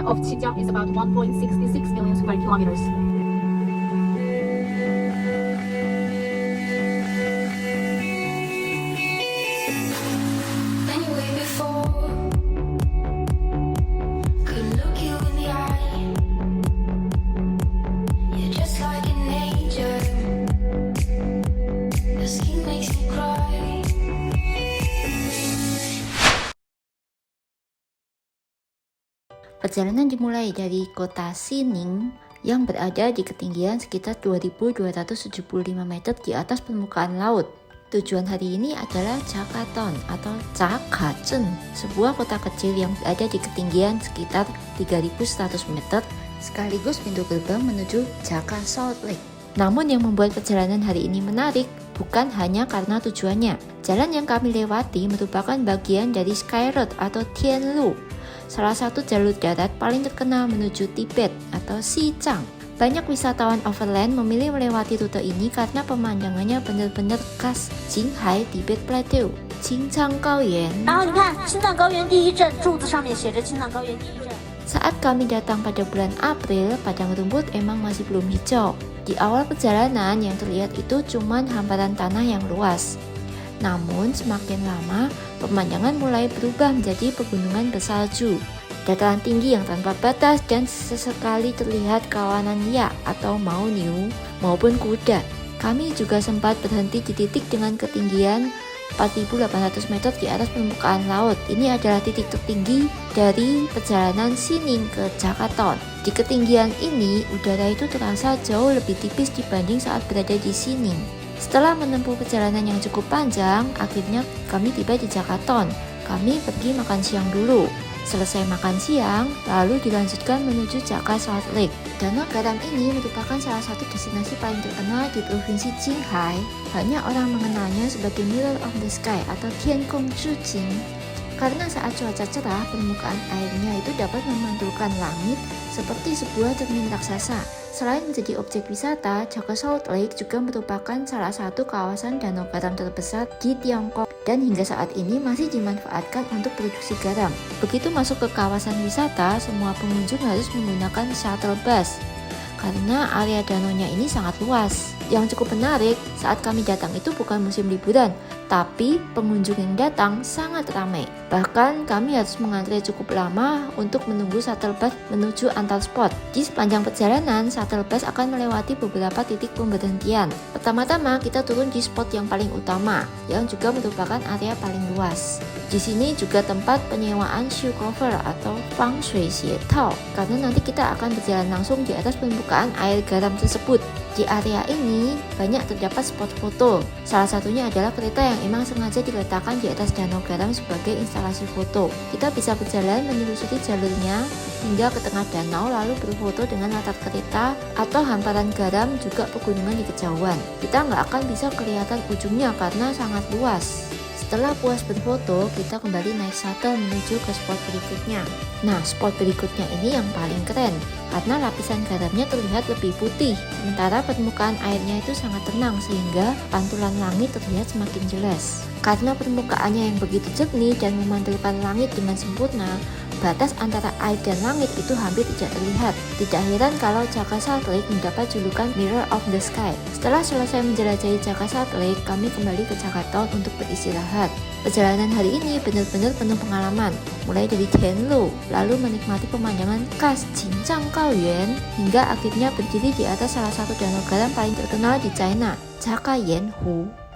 area of Xinjiang is about 1.66 million square kilometers. Perjalanan dimulai dari kota Xining yang berada di ketinggian sekitar 2.275 meter di atas permukaan laut. Tujuan hari ini adalah Jakaton atau Jakatsen, sebuah kota kecil yang berada di ketinggian sekitar 3.100 meter, sekaligus pintu gerbang menuju Jaka Salt Lake. Namun yang membuat perjalanan hari ini menarik bukan hanya karena tujuannya. Jalan yang kami lewati merupakan bagian dari Sky Road atau Tianlu, salah satu jalur darat paling terkenal menuju Tibet atau Xizang. Banyak wisatawan overland memilih melewati rute ini karena pemandangannya benar-benar khas Qinghai Tibet Plateau, Qinzhang Gaoyuan. Saat kami datang pada bulan April, padang rumput emang masih belum hijau. Di awal perjalanan yang terlihat itu cuma hamparan tanah yang luas. Namun semakin lama, pemandangan mulai berubah menjadi pegunungan bersalju, dataran tinggi yang tanpa batas, dan sesekali terlihat kawanan yak atau maoniu maupun kuda. Kami juga sempat berhenti di titik dengan ketinggian 4.800 meter di atas permukaan laut. Ini adalah titik tertinggi dari perjalanan Xining ke Jakaton. Di ketinggian ini, udara itu terasa jauh lebih tipis dibanding saat berada di Xining. Setelah menempuh perjalanan yang cukup panjang, akhirnya kami tiba di Jakaton. Kami pergi makan siang dulu. Selesai makan siang, lalu dilanjutkan menuju Jaka Salt Lake. Danau garam ini merupakan salah satu destinasi paling terkenal di provinsi Qinghai. Banyak orang mengenalnya sebagai Mirror of the Sky atau Tiankong Zhujing. Karena saat cuaca cerah, permukaan airnya itu dapat memantulkan langit seperti sebuah cermin raksasa. Selain menjadi objek wisata, Jaka Salt Lake juga merupakan salah satu kawasan danau garam terbesar di Tiongkok dan hingga saat ini masih dimanfaatkan untuk produksi garam. Begitu masuk ke kawasan wisata, semua pengunjung harus menggunakan shuttle bus karena area danaunya ini sangat luas. Yang cukup menarik, saat kami datang itu bukan musim liburan, tapi pengunjung yang datang sangat ramai. Bahkan kami harus mengantre cukup lama untuk menunggu shuttle bus menuju antar spot. Di sepanjang perjalanan, shuttle bus akan melewati beberapa titik pemberhentian. Pertama-tama kita turun di spot yang paling utama, yang juga merupakan area paling luas. Di sini juga tempat penyewaan shoe cover atau fang shui xie tao, karena nanti kita akan berjalan langsung di atas permukaan air garam tersebut. Di area ini banyak terdapat spot foto. Salah satunya adalah kereta yang emang sengaja diletakkan di atas danau garam sebagai instalasi foto. Kita bisa berjalan menyusuri jalurnya hingga ke tengah danau lalu berfoto dengan latar kereta atau hamparan garam juga pegunungan di kejauhan. Kita nggak akan bisa kelihatan ujungnya karena sangat luas. Setelah puas berfoto, kita kembali naik shuttle menuju ke spot berikutnya. Nah, spot berikutnya ini yang paling keren karena lapisan garamnya terlihat lebih putih, sementara permukaan airnya itu sangat tenang sehingga pantulan langit terlihat semakin jelas. Karena permukaannya yang begitu jernih dan memantulkan langit dengan sempurna, batas antara air dan langit itu hampir tidak terlihat. Tidak heran kalau Jaka Salt Lake mendapat julukan Mirror of the Sky. Setelah selesai menjelajahi Jaka Salt Lake, kami kembali ke Jakaton untuk beristirahat. Perjalanan hari ini benar-benar penuh pengalaman, mulai dari Tianlu, lalu menikmati pemandangan khas Qinzhang Gaoyuan, hingga akhirnya berdiri di atas salah satu danau garam paling terkenal di China, Jaka Yanhu.